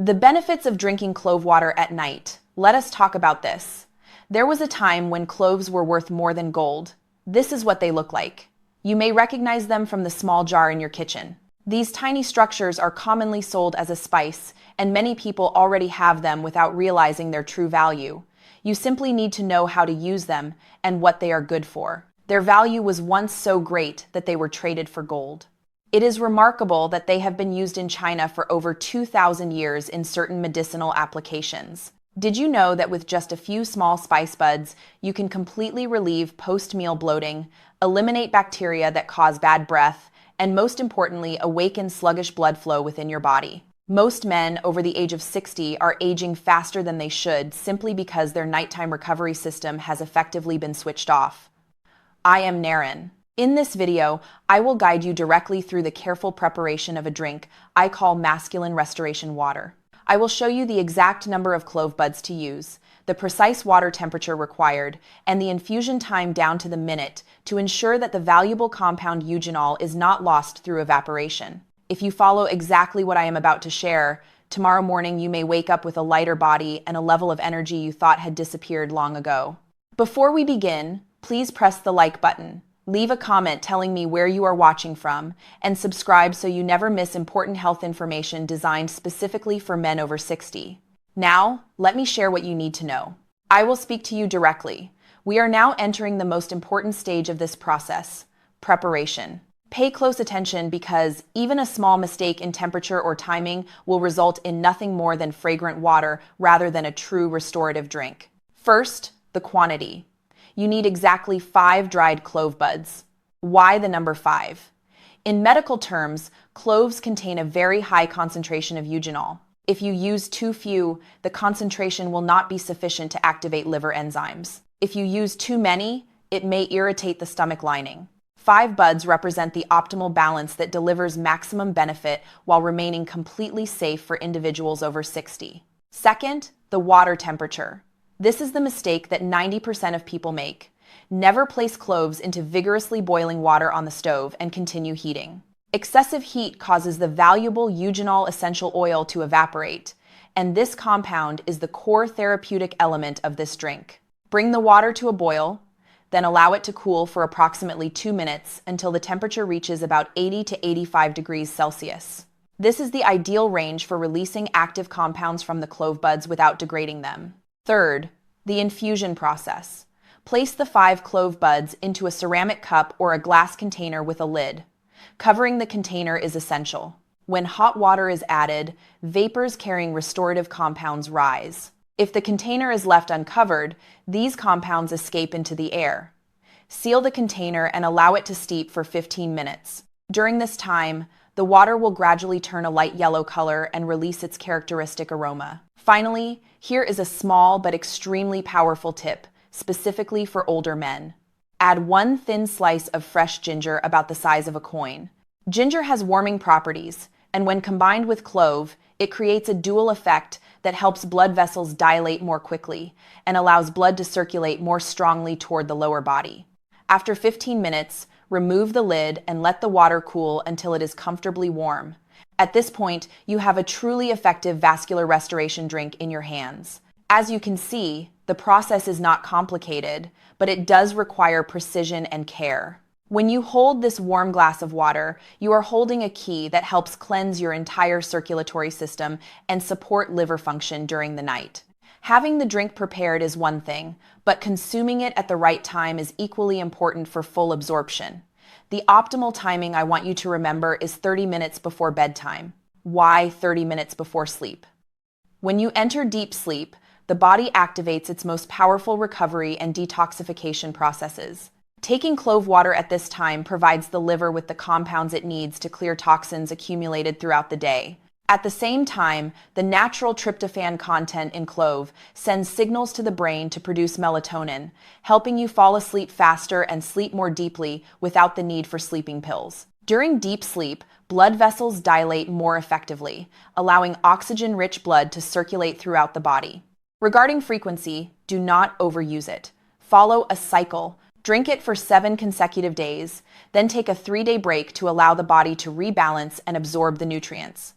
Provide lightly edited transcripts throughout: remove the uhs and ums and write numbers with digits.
The benefits of drinking clove water at night. Let us talk about this. There was a time when cloves were worth more than gold. This is what they look like. You may recognize them from the small jar in your kitchen. These tiny structures are commonly sold as a spice, and many people already have them without realizing their true value. You simply need to know how to use them and what they are good for. Their value was once so great that they were traded for gold. It is remarkable that they have been used in China for over 2,000 years in certain medicinal applications. Did you know that with just a few small spice buds, you can completely relieve post-meal bloating, eliminate bacteria that cause bad breath, and most importantly, awaken sluggish blood flow within your body? Most men over the age of 60 are aging faster than they should simply because their nighttime recovery system has effectively been switched off. I am Naren. In this video, I will guide you directly through the careful preparation of a drink I call masculine restoration water. I will show you the exact number of clove buds to use, the precise water temperature required, and the infusion time down to the minute to ensure that the valuable compound eugenol is not lost through evaporation. If you follow exactly what I am about to share, tomorrow morning you may wake up with a lighter body and a level of energy you thought had disappeared long ago. Before we begin, please press the like button. Leave a comment telling me where you are watching from, and subscribe so you never miss important health information designed specifically for men over 60. Now, let me share what you need to know. I will speak to you directly. We are now entering the most important stage of this process, preparation. Pay close attention because even a small mistake in temperature or timing will result in nothing more than fragrant water rather than a true restorative drink. First, the quantity. You need exactly 5 dried clove buds. Why the number 5? In medical terms, cloves contain a very high concentration of eugenol. If you use too few, the concentration will not be sufficient to activate liver enzymes. If you use too many, it may irritate the stomach lining. 5 buds represent the optimal balance that delivers maximum benefit while remaining completely safe for individuals over 60. Second, the water temperature. This is the mistake that 90% of people make. Never place cloves into vigorously boiling water on the stove and continue heating. Excessive heat causes the valuable eugenol essential oil to evaporate, and this compound is the core therapeutic element of this drink. Bring the water to a boil, then allow it to cool for approximately 2 minutes until the temperature reaches about 80 to 85 degrees Celsius. This is the ideal range for releasing active compounds from the clove buds without degrading them. Third, the infusion process. Place the 5 clove buds into a ceramic cup or a glass container with a lid. Covering the container is essential. When hot water is added, vapors carrying restorative compounds rise. If the container is left uncovered, these compounds escape into the air. Seal the container and allow it to steep for 15 minutes. During this time, the water will gradually turn a light yellow color and release its characteristic aroma. Finally, here is a small but extremely powerful tip, specifically for older men. Add 1 thin slice of fresh ginger about the size of a coin. Ginger has warming properties, and when combined with clove, it creates a dual effect that helps blood vessels dilate more quickly and allows blood to circulate more strongly toward the lower body. After 15 minutes, remove the lid and let the water cool until it is comfortably warm. At this point, you have a truly effective vascular restoration drink in your hands. As you can see, the process is not complicated, but it does require precision and care. When you hold this warm glass of water, you are holding a key that helps cleanse your entire circulatory system and support liver function during the night. Having the drink prepared is one thing, but consuming it at the right time is equally important for full absorption. The optimal timing I want you to remember is 30 minutes before bedtime. Why 30 minutes before sleep? When you enter deep sleep, the body activates its most powerful recovery and detoxification processes. Taking clove water at this time provides the liver with the compounds it needs to clear toxins accumulated throughout the day. At the same time, the natural tryptophan content in clove sends signals to the brain to produce melatonin, helping you fall asleep faster and sleep more deeply without the need for sleeping pills. During deep sleep, blood vessels dilate more effectively, allowing oxygen-rich blood to circulate throughout the body. Regarding frequency, do not overuse it. Follow a cycle. Drink it for 7 consecutive days, then take a 3-day break to allow the body to rebalance and absorb the nutrients.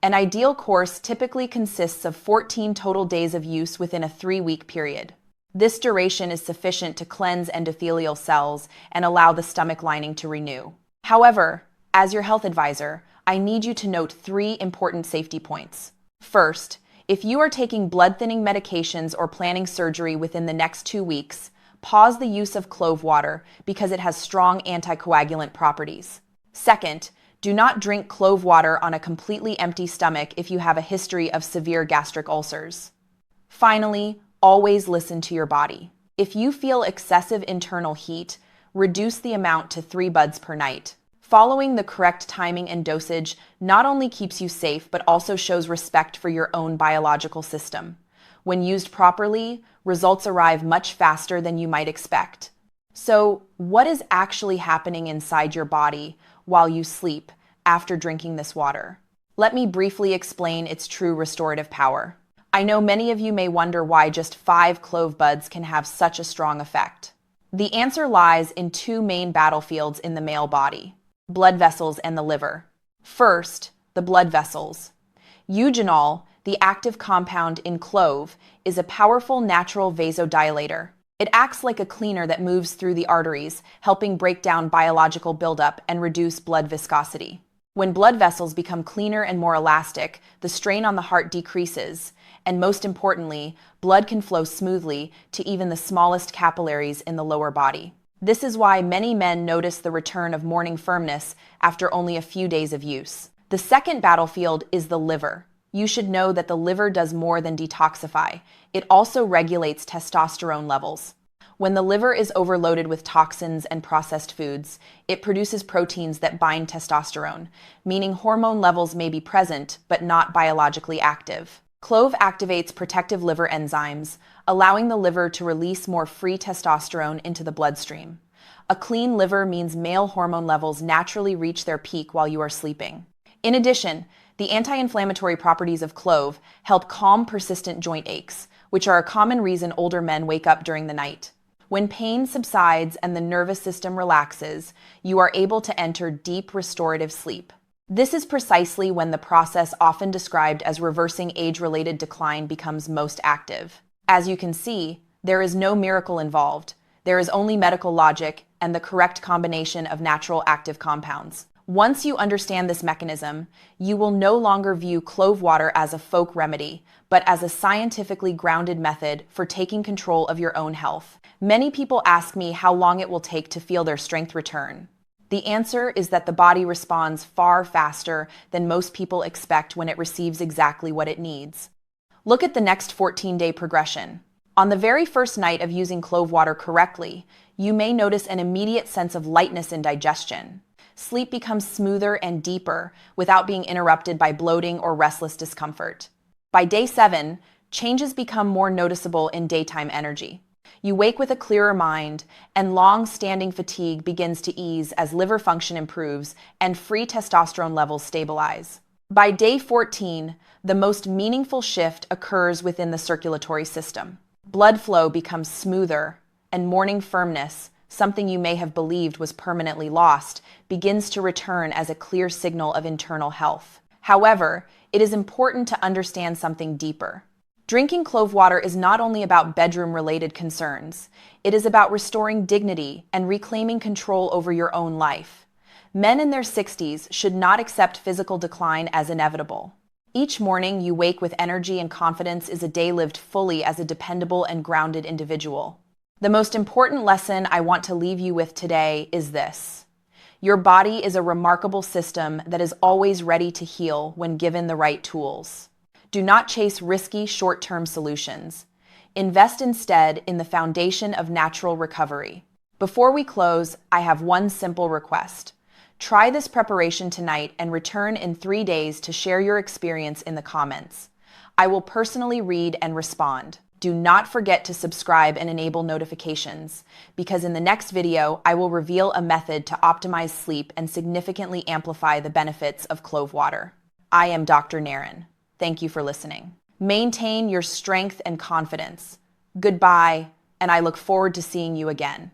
An ideal course typically consists of 14 total days of use within a 3-week period. This duration is sufficient to cleanse endothelial cells and allow the stomach lining to renew. However, as your health advisor, I need you to note 3 important safety points. First, if you are taking blood-thinning medications or planning surgery within the next 2 weeks, pause the use of clove water because it has strong anticoagulant properties. Second, do not drink clove water on a completely empty stomach if you have a history of severe gastric ulcers. Finally, always listen to your body. If you feel excessive internal heat, reduce the amount to 3 buds per night. Following the correct timing and dosage not only keeps you safe, but also shows respect for your own biological system. When used properly, results arrive much faster than you might expect. So, what is actually happening inside your body while you sleep after drinking this water? Let me briefly explain its true restorative power. I know many of you may wonder why just 5 clove buds can have such a strong effect. The answer lies in 2 main battlefields in the male body: blood vessels and the liver. First, the blood vessels. Eugenol, the active compound in clove, is a powerful natural vasodilator. It acts like a cleaner that moves through the arteries, helping break down biological buildup and reduce blood viscosity. When blood vessels become cleaner and more elastic, the strain on the heart decreases, and most importantly, blood can flow smoothly to even the smallest capillaries in the lower body. This is why many men notice the return of morning firmness after only a few days of use. The second battlefield is the liver. You should know that the liver does more than detoxify. It also regulates testosterone levels. When the liver is overloaded with toxins and processed foods, it produces proteins that bind testosterone, meaning hormone levels may be present but not biologically active. Clove activates protective liver enzymes, allowing the liver to release more free testosterone into the bloodstream. A clean liver means male hormone levels naturally reach their peak while you are sleeping. In addition, the anti-inflammatory properties of clove help calm persistent joint aches, which are a common reason older men wake up during the night. When pain subsides and the nervous system relaxes, you are able to enter deep restorative sleep. This is precisely when the process often described as reversing age-related decline becomes most active. As you can see, there is no miracle involved. There is only medical logic and the correct combination of natural active compounds. Once you understand this mechanism, you will no longer view clove water as a folk remedy, but as a scientifically grounded method for taking control of your own health. Many people ask me how long it will take to feel their strength return. The answer is that the body responds far faster than most people expect when it receives exactly what it needs. Look at the next 14-day progression. On the very first night of using clove water correctly, you may notice an immediate sense of lightness in digestion. Sleep becomes smoother and deeper without being interrupted by bloating or restless discomfort. By day 7, changes become more noticeable in daytime energy. You wake with a clearer mind, and long-standing fatigue begins to ease as liver function improves and free testosterone levels stabilize. By day 14, the most meaningful shift occurs within the circulatory system. Blood flow becomes smoother, and morning firmness, something you may have believed was permanently lost, begins to return as a clear signal of internal health. However, it is important to understand something deeper. Drinking clove water is not only about bedroom-related concerns. It is about restoring dignity and reclaiming control over your own life. Men in their 60s should not accept physical decline as inevitable. Each morning you wake with energy and confidence is a day lived fully as a dependable and grounded individual. The most important lesson I want to leave you with today is this: your body is a remarkable system that is always ready to heal when given the right tools. Do not chase risky short-term solutions. Invest instead in the foundation of natural recovery. Before we close, I have one simple request. Try this preparation tonight and return in 3 days to share your experience in the comments. I will personally read and respond. Do not forget to subscribe and enable notifications, because in the next video, I will reveal a method to optimize sleep and significantly amplify the benefits of clove water. I am Dr. Naren. Thank you for listening. Maintain your strength and confidence. Goodbye, and I look forward to seeing you again.